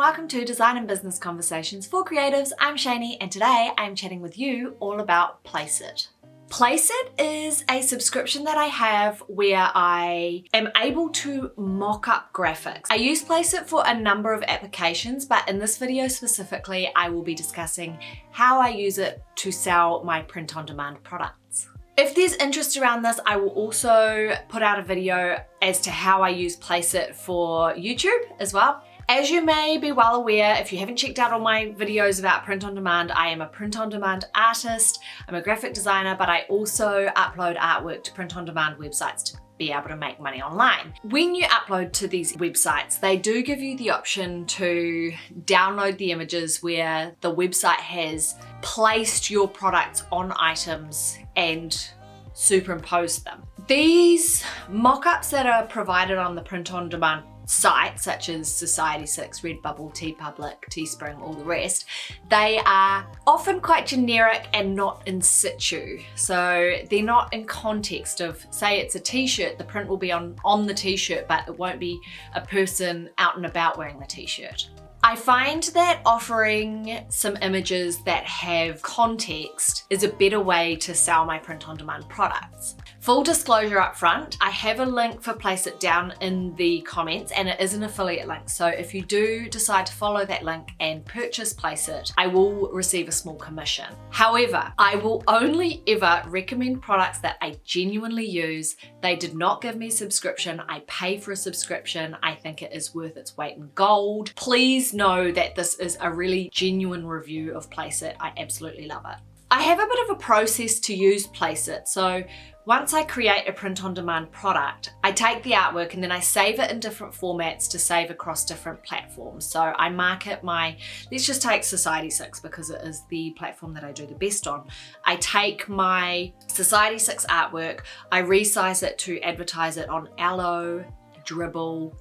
welcome to Design and Business Conversations for Creatives. I'm Cheyney and today I'm chatting with you all about Placeit. Placeit is a subscription that I have where I am able to mock up graphics. I use Placeit for a number of applications, but in this video specifically, I will be discussing how I use it to sell my print-on-demand products. If there's interest around this, I will also put out a video as to how I use Placeit for YouTube as well. As you may be well aware, if you haven't checked out all my videos about print-on-demand, I am a print-on-demand artist, I'm a graphic designer, but I also upload artwork to print-on-demand websites to be able to make money online. When you upload to these websites, they do give you the option to download the images where the website has placed your products on items and superimposed them. These mock-ups that are provided on the print-on-demand sites such as Society6, Redbubble, TeePublic, Teespring, all the rest, they are often quite generic and not in situ. So they're not in context of, say it's a t-shirt, the print will be on the t-shirt, but it won't be a person out and about wearing the t-shirt. I find that offering some images that have context is a better way to sell my print-on-demand products. Full disclosure up front, I have a link for Placeit down in the comments and it is an affiliate link. So if you do decide to follow that link and purchase Placeit, I will receive a small commission. However, I will only ever recommend products that I genuinely use. They did not give me a subscription. I pay for a subscription. I think it is worth its weight in gold. Please know that this is a really genuine review of Placeit. I absolutely love it. I have a bit of a process to use Placeit. So once I create a print-on-demand product, I take the artwork and then I save it in different formats to save across different platforms. So I market let's just take Society6 because it is the platform that I do the best on. I take my Society6 artwork, I resize it to advertise it on Allo, Dribbble,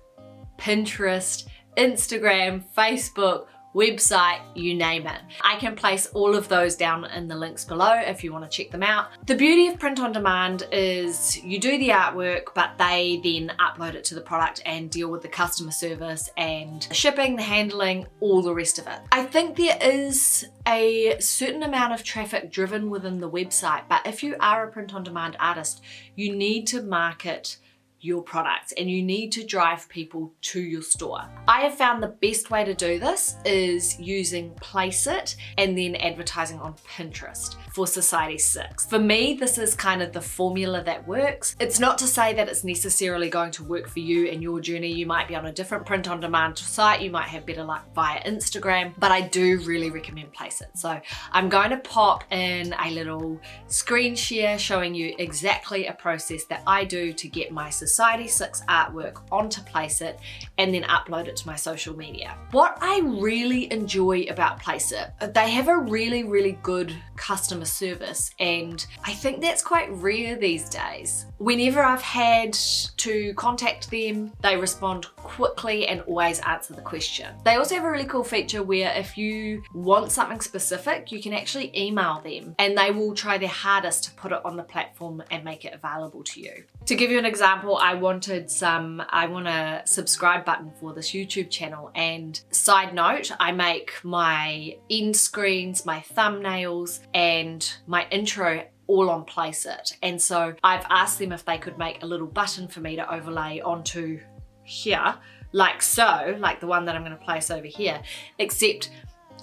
Pinterest, Instagram, Facebook, website, you name it. I can place all of those down in the links below if you want to check them out. The beauty of print on demand is you do the artwork, but they then upload it to the product and deal with the customer service and the shipping, the handling, all the rest of it. I think there is a certain amount of traffic driven within the website, but if you are a print on demand artist, you need to market your products and you need to drive people to your store. I have found the best way to do this is using Placeit and then advertising on Pinterest for Society6. For me, this is kind of the formula that works. It's not to say that it's necessarily going to work for you in your journey. You might be on a different print on demand site. You might have better luck via Instagram, but I do really recommend Placeit. So I'm going to pop in a little screen share showing you exactly a process that I do to get my Society6 artwork onto Placeit and then upload it to my social media. What I really enjoy about Placeit, they have a really, really good customer service, and I think that's quite rare these days. Whenever I've had to contact them, they respond quickly and always answer the question. They also have a really cool feature where if you want something specific, you can actually email them and they will try their hardest to put it on the platform and make it available to you. To give you an example, I want a subscribe button for this YouTube channel, and side note, I make my end screens, my thumbnails, and my intro all on Placeit. And so I've asked them if they could make a little button for me to overlay onto here, like so, like the one that I'm going to place over here, except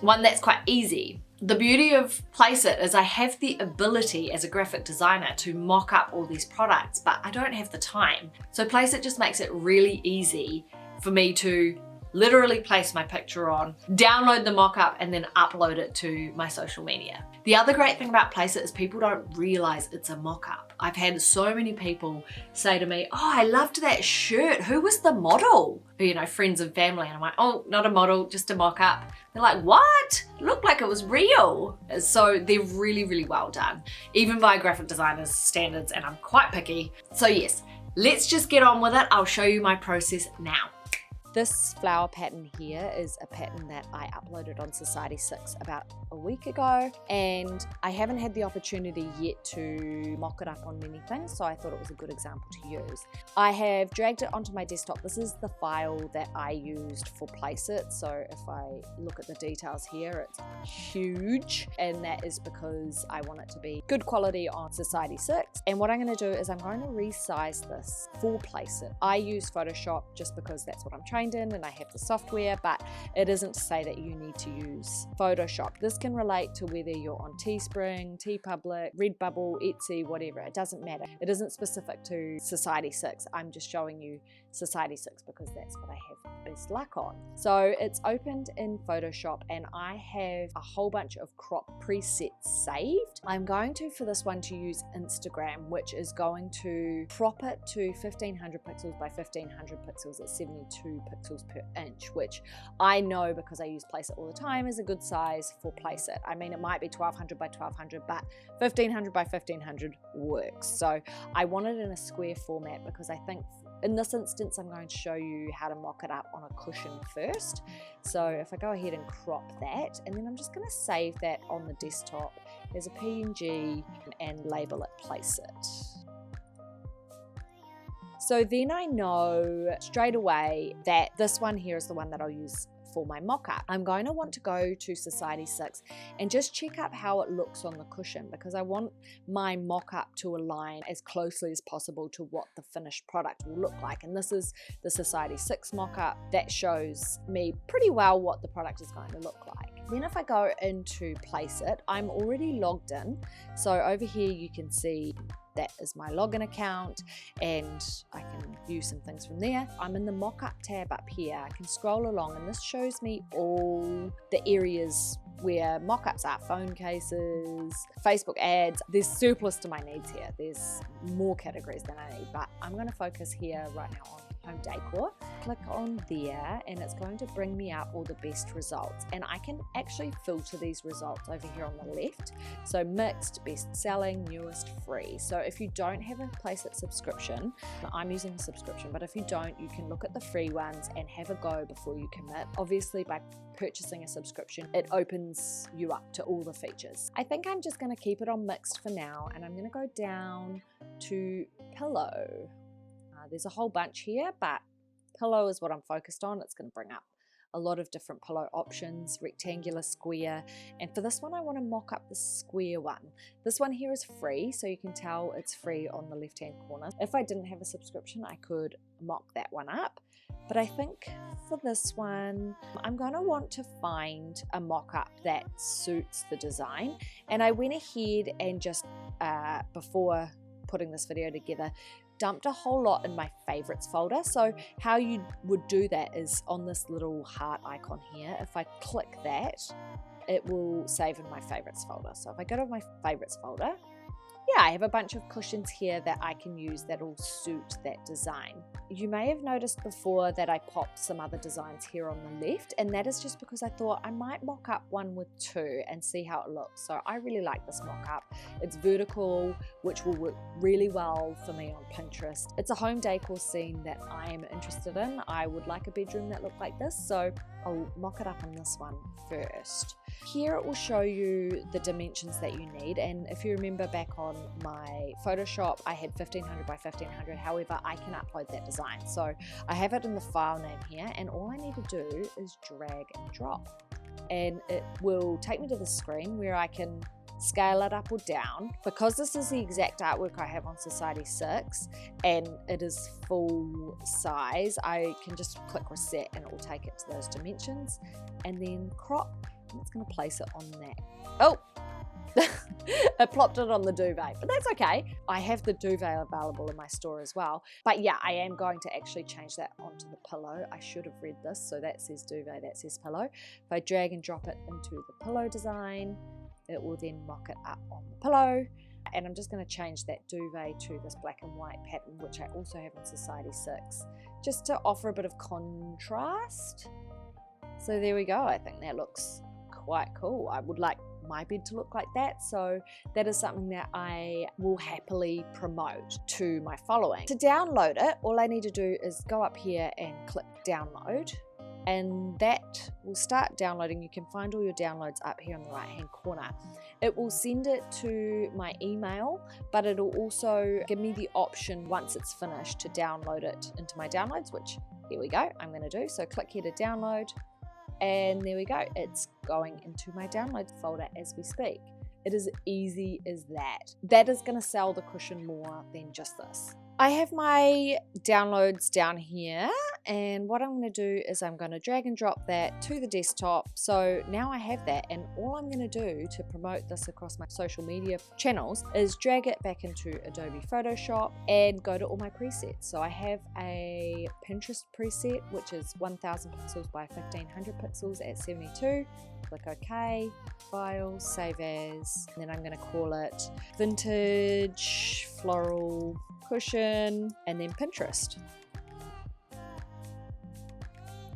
one that's quite easy. The beauty of Placeit is I have the ability as a graphic designer to mock up all these products, but I don't have the time. So Placeit just makes it really easy for me to literally place my picture on, download the mock-up, and then upload it to my social media. The other great thing about Placeit is people don't realize it's a mock-up. I've had so many people say to me, oh, I loved that shirt. Who was the model? You know, friends and family. And I'm like, oh, not a model, just a mock-up. They're like, what? It looked like it was real. So they're really, really well done, even by graphic designers' standards, and I'm quite picky. So yes, let's just get on with it. I'll show you my process now. This flower pattern here is a pattern that I uploaded on Society6 about a week ago, and I haven't had the opportunity yet to mock it up on many things, so I thought it was a good example to use. I have dragged it onto my desktop. This is the file that I used for Placeit, so if I look at the details here, it's huge, and that is because I want it to be good quality on Society6. And what I'm going to do is I'm going to resize this for Placeit. I use Photoshop just because that's what I'm trained in and I have the software, but it isn't to say that you need to use Photoshop. This can relate to whether you're on Teespring, TeePublic, Redbubble, Etsy, whatever. It doesn't matter. It isn't specific to Society6. I'm just showing you Society6 because that's what I have best luck on. So it's opened in Photoshop and I have a whole bunch of crop presets saved. I'm going to, for this one, to use Instagram, which is going to crop it to 1500 pixels by 1500 pixels at 72 pixels per inch, which I know because I use Placeit all the time is a good size for Placeit. I mean, it might be 1200 by 1200, but 1500 by 1500 works. So I want it in a square format because I think in this instance, I'm going to show you how to mock it up on a cushion first. So if I go ahead and crop that, and then I'm just going to save that on the desktop as a PNG and label it Placeit. So then I know straight away that this one here is the one that I'll use for my mock-up. I'm going to want to go to Society6 and just check up how it looks on the cushion because I want my mock-up to align as closely as possible to what the finished product will look like. And this is the Society6 mock-up that shows me pretty well what the product is going to look like. Then if I go into Placeit, I'm already logged in. So over here you can see that is my login account and I can view some things from there. I'm in the mock-up tab up here. I can scroll along and this shows me all the areas where mock-ups are, phone cases, Facebook ads. There's surplus to my needs here. There's more categories than I need, but I'm going to focus here right now on home decor. Click on there and it's going to bring me up all the best results, and I can actually filter these results over here on the left. So mixed, best selling, newest, free. So if you don't have a Placeit subscription, I'm using a subscription, but if you don't, you can look at the free ones and have a go before you commit. Obviously by purchasing a subscription, it opens you up to all the features. I think I'm just going to keep it on mixed for now, and I'm going to go down to pillow. There's a whole bunch here, but pillow is what I'm focused on. It's going to bring up a lot of different pillow options, rectangular, square, and for this one I want to mock up the square one. This one here is free, so you can tell it's free on the left hand corner. If I didn't have a subscription, I could mock that one up, but I think for this one I'm going to want to find a mock-up that suits the design, and I went ahead and just before putting this video together, dumped a whole lot in my favorites folder. So how you would do that is on this little heart icon here. If I click that, it will save in my favorites folder. So if I go to my favorites folder, yeah, I have a bunch of cushions here that I can use that will suit that design. You may have noticed before that I popped some other designs here on the left, and that is just because I thought I might mock up one with two and see how it looks. So I really like this mock up. It's vertical, which will work really well for me on Pinterest. It's a home decor scene that I am interested in. I would like a bedroom that looked like this, so I'll mock it up on this one first. Here it will show you the dimensions that you need, and if you remember back on my Photoshop, I had 1500 by 1500. However, I can upload that design. So I have it in the file name here, and all I need to do is drag and drop. And it will take me to the screen where I can scale it up or down. Because this is the exact artwork I have on Society6 and it is full size, I can just click reset and it will take it to those dimensions, and then crop, and it's going to place it on that. Oh! I plopped it on the duvet, but that's okay. I have the duvet available in my store as well. But yeah, I am going to actually change that onto the pillow. I should have read this. So that says duvet, that says pillow. If I drag and drop it into the pillow design, it will then mock it up on the pillow. And I'm just going to change that duvet to this black and white pattern, which I also have in Society6, just to offer a bit of contrast. So there we go. I think that looks quite cool. I would like my bed to look like that. So that is something that I will happily promote to my following. To download it, all I need to do is go up here and click download, and that will start downloading. You can find all your downloads up here in the right hand corner. It will send it to my email, but it'll also give me the option once it's finished to download it into my downloads, which here we go, I'm going to do. So click here to download, and there we go, it's going into my downloads folder as we speak. It is easy as that. That is going to sell the cushion more than just this. I have my downloads down here, and what I'm going to do is I'm going to drag and drop that to the desktop. So now I have that, and all I'm going to do to promote this across my social media channels is drag it back into Adobe Photoshop and go to all my presets. So I have a Pinterest preset, which is 1000 pixels by 1500 pixels at 72. Click OK, File, Save As, and then I'm going to call it Vintage Floral Cushion, and then Pinterest.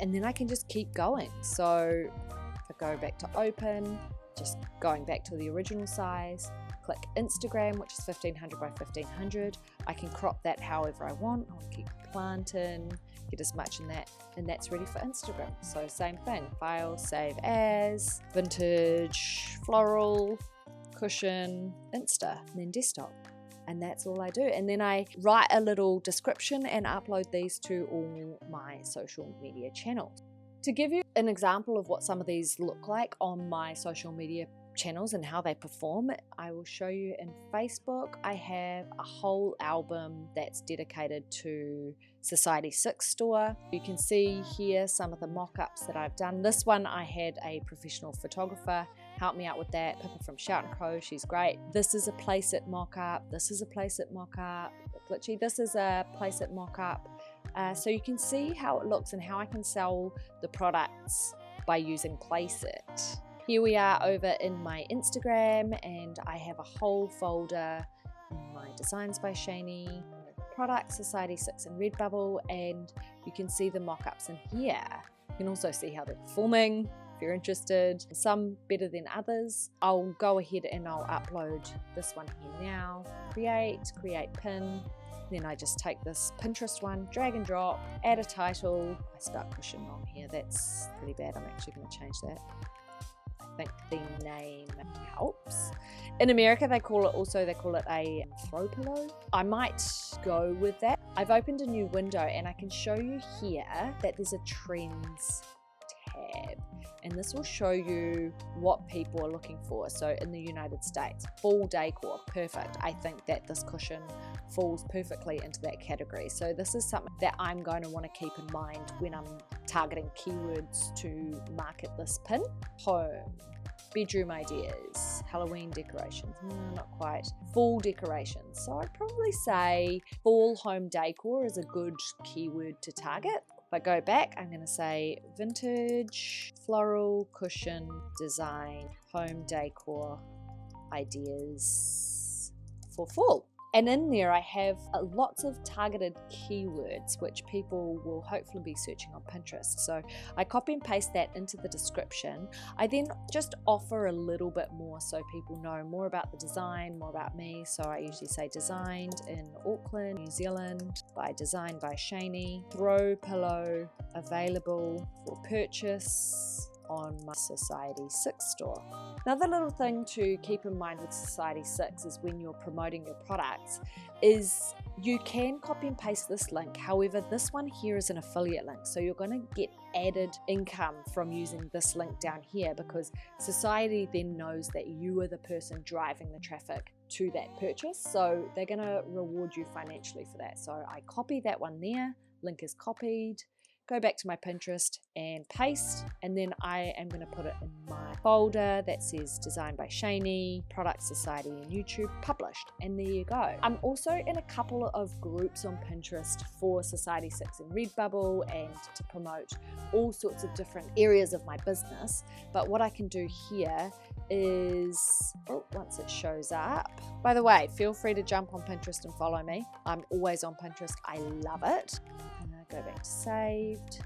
And then I can just keep going. So if I go back to open, just going back to the original size, click Instagram, which is 1500 by 1500. I can crop that however I want. I'll keep planting, get as much in that, and that's ready for Instagram. So same thing, File, Save As, Vintage Floral Cushion, Insta, and then Desktop. And that's all I do. And then I write a little description and upload these to all my social media channels. To give you an example of what some of these look like on my social media channels and how they perform, I will show you in Facebook. I have a whole album that's dedicated to Society6 store. You can see here some of the mock-ups that I've done. This one I had a professional photographer help me out with that, Pippa from Shout & Co, she's great. This is a Placeit mock-up, this is a Placeit mock-up, literally this is a Placeit mock-up. So you can see how it looks and how I can sell the products by using Placeit. Here we are over in my Instagram, and I have a whole folder in my Designs by Cheyney, products, Society6 and Redbubble, and you can see the mock-ups in here. You can also see how they're performing if you're interested. Some better than others. I'll go ahead and I'll upload this one here now. Create pin. Then I just take this Pinterest one, drag and drop, add a title. I spelled cushion wrong here. That's pretty bad. I'm actually going to change that. I think the name helps. In America, they call it a throw pillow. I might go with that. I've opened a new window and I can show you here that there's a trends tab. And this will show you what people are looking for. So in the United States, fall decor, perfect. I think that this cushion falls perfectly into that category. So this is something that I'm going to want to keep in mind when I'm targeting keywords to market this pin. Home, bedroom ideas, Halloween decorations, not quite, fall decorations. So I'd probably say fall home decor is a good keyword to target. If I go back, I'm going to say vintage, floral, cushion, design, home decor, ideas for fall. And in there I have lots of targeted keywords which people will hopefully be searching on Pinterest. So I copy and paste that into the description. I then just offer a little bit more so people know more about the design, more about me. So I usually say designed in Auckland, New Zealand, by Design by Cheyney, throw pillow, available for purchase on my Society6 store. Another little thing to keep in mind with Society6 is when you're promoting your products is you can copy and paste this link. However, this one here is an affiliate link. So you're going to get added income from using this link down here because Society then knows that you are the person driving the traffic to that purchase. So they're going to reward you financially for that. So I copy that one there, link is copied. Go back to my Pinterest and paste, and then I am going to put it in my folder that says Design by Cheyney, Product Society and YouTube, published, and there you go. I'm also in a couple of groups on Pinterest for Society6 and Redbubble and to promote all sorts of different areas of my business, but what I can do here is, once it shows up, by the way, feel free to jump on Pinterest and follow me. I'm always on Pinterest. I love it. Go back to saved.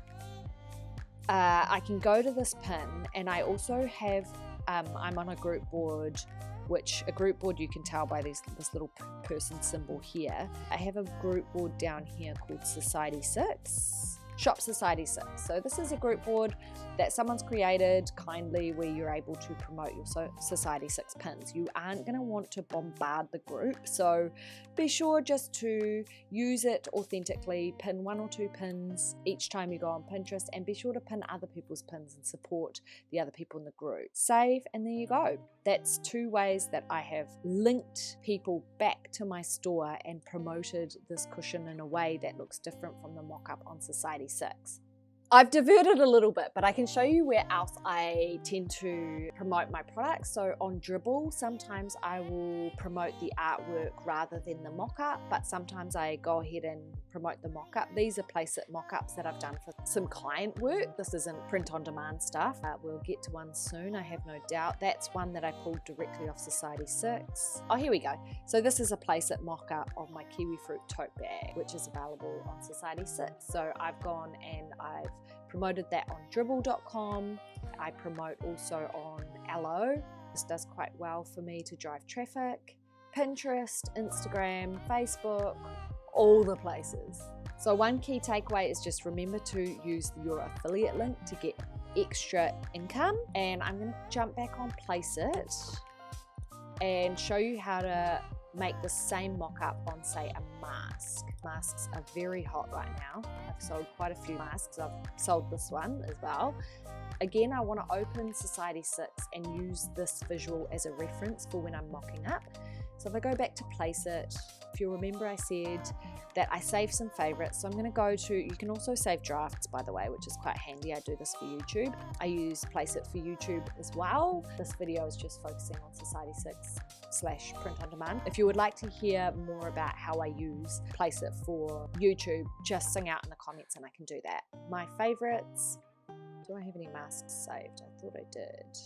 I can go to this pin and I also have I'm on a group board, which a group board you can tell by this little person symbol here. I have a group board down here called Society6. Shop Society6. So this is a group board that someone's created kindly where you're able to promote your Society6 pins. You aren't going to want to bombard the group, so be sure just to use it authentically. Pin 1 or 2 pins each time you go on Pinterest, and be sure to pin other people's pins and support the other people in the group. Save, and there you go. That's 2 ways that I have linked people back to my store and promoted this cushion in a way that looks different from the mock-up on Society6. I've diverted a little bit, but I can show you where else I tend to promote my products. So on Dribbble, sometimes I will promote the artwork rather than the mock-up, but sometimes I go ahead and promote the mock-up. These are Placeit mock-ups that I've done for some client work. This isn't print-on-demand stuff. We'll get to one soon, I have no doubt. That's one that I pulled directly off Society6. Oh, here we go. So this is a Placeit mock-up of my kiwi fruit tote bag, which is available on Society6. So I've gone and I've promoted that on Dribbble.com. I promote also on Allo. This does quite well for me to drive traffic. Pinterest, Instagram, Facebook, all the places. So one key takeaway is just remember to use your affiliate link to get extra income. And I'm going to jump back on Placeit and show you how to make the same mock-up on, say, a mask. Masks are very hot right now. I've sold quite a few masks. I've sold this one as well. Again, I want to open Society6 and use this visual as a reference for when I'm mocking up. So if I go back to Placeit, if you remember I said that I save some favorites. So I'm going to go to, you can also save drafts, by the way, which is quite handy. I do this for YouTube. I use Placeit for YouTube as well. This video is just focusing on Society6/print on demand. If you would like to hear more about how I use Placeit for YouTube, just sing out in the comments and I can do that. My favorites, do I have any masks saved? I thought I did.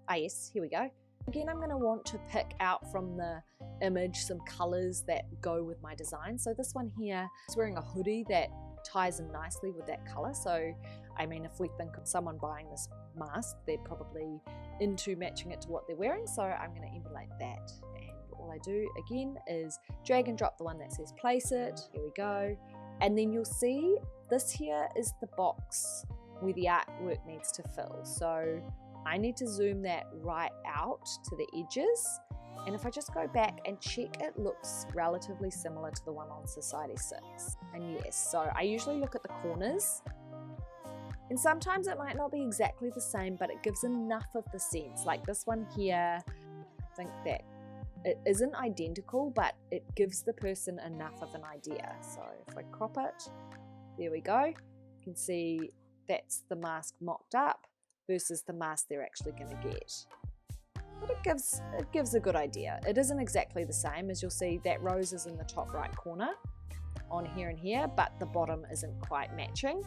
Ah yes, here we go. Again, I'm going to want to pick out from the image some colors that go with my design. So this one here is wearing a hoodie that ties in nicely with that color. So, I mean, if we think of someone buying this mask, they're probably into matching it to what they're wearing. So I'm going to emulate that. And all I do again is drag and drop the one that says Placeit. Here we go. And then you'll see this here is the box where the artwork needs to fill. So I need to zoom that right out to the edges. And if I just go back and check, it looks relatively similar to the one on Society6. And yes, so I usually look at the corners. And sometimes it might not be exactly the same, but it gives enough of the sense. Like this one here, I think that it isn't identical, but it gives the person enough of an idea. So if I crop it, there we go. You can see that's the mask mocked up versus the mask they're actually going to get. But it gives a good idea. It isn't exactly the same. As you'll see, that rose is in the top right corner on here and here, but the bottom isn't quite matching.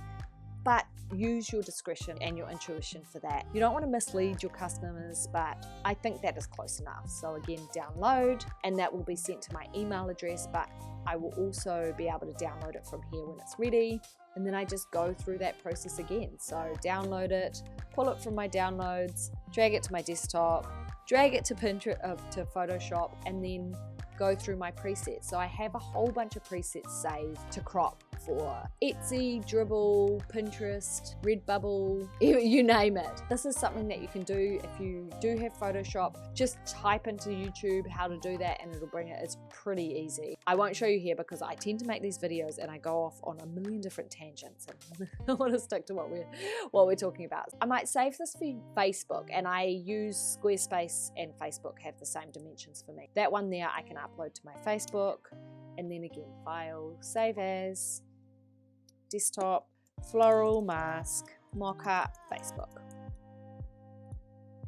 But use your discretion and your intuition for that. You don't want to mislead your customers, but I think that is close enough. So again, download, and that will be sent to my email address, but I will also be able to download it from here when it's ready. And then I just go through that process again. So download it, pull it from my downloads, drag it to my desktop, drag it to Pinterest, to Photoshop, and then go through my presets. So I have a whole bunch of presets saved to crop for Etsy, Dribbble, Pinterest, Redbubble, you name it. This is something that you can do if you do have Photoshop. Just type into YouTube how to do that and it'll bring it. It's pretty easy. I won't show you here because I tend to make these videos and I go off on a million different tangents, and I want to stick to what we're talking about. I might save this for Facebook, and I use Squarespace and Facebook have the same dimensions for me. That one there I can upload to my Facebook, and then again, file, save as, desktop, floral mask, mock-up, Facebook.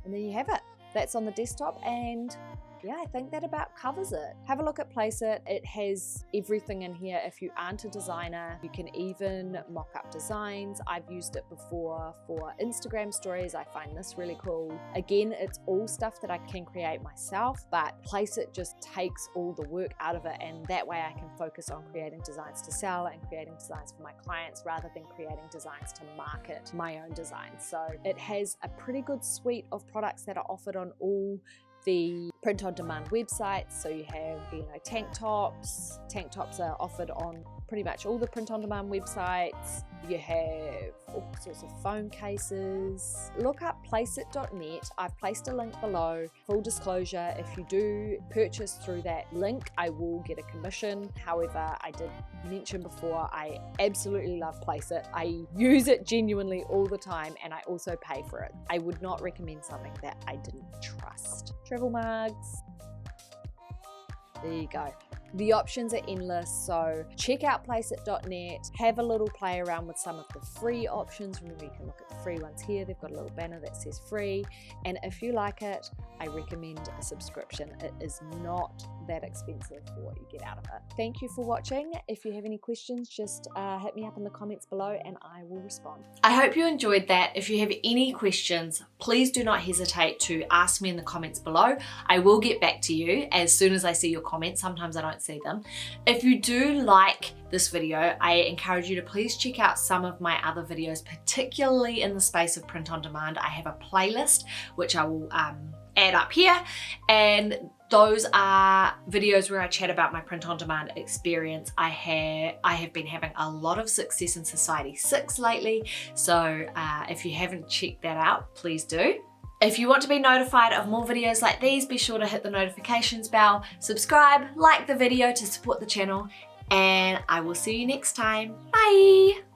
And there you have it. That's on the desktop, and yeah, I think that about covers it. Have a look at Placeit. It has everything in here. If you aren't a designer, you can even mock up designs. I've used it before for Instagram stories. I find this really cool. Again, it's all stuff that I can create myself, but Placeit just takes all the work out of it, and that way I can focus on creating designs to sell and creating designs for my clients rather than creating designs to market my own designs. So it has a pretty good suite of products that are offered on all the print-on-demand websites. So you have, tank tops. Tank tops are offered on pretty much all the print-on-demand websites. You have all sorts of phone cases. Look up placeit.net. I've placed a link below. Full disclosure, if you do purchase through that link, I will get a commission. However, I did mention before, I absolutely love Placeit. I use it genuinely all the time, and I also pay for it. I would not recommend something that I didn't trust. Travel mugs. There you go. The options are endless, so check out placeit.net, have a little play around with some of the free options. Remember, you can look at the free ones here. They've got a little banner that says free, and if you like it, I recommend a subscription. It is not that expensive for what you get out of it. Thank you for watching. If you have any questions, just hit me up in the comments below and I will respond. I hope you enjoyed that. If you have any questions, please do not hesitate to ask me in the comments below. I will get back to you as soon as I see your comments. Sometimes I don't see them. If you do like this video, I encourage you to please check out some of my other videos, particularly in the space of print on demand. I have a playlist which I will add up here, and those are videos where I chat about my print on demand experience. I have been having a lot of success in Society6 lately, so if you haven't checked that out, please do. If you want to be notified of more videos like these, be sure to hit the notifications bell, subscribe, like the video to support the channel, and I will see you next time. Bye!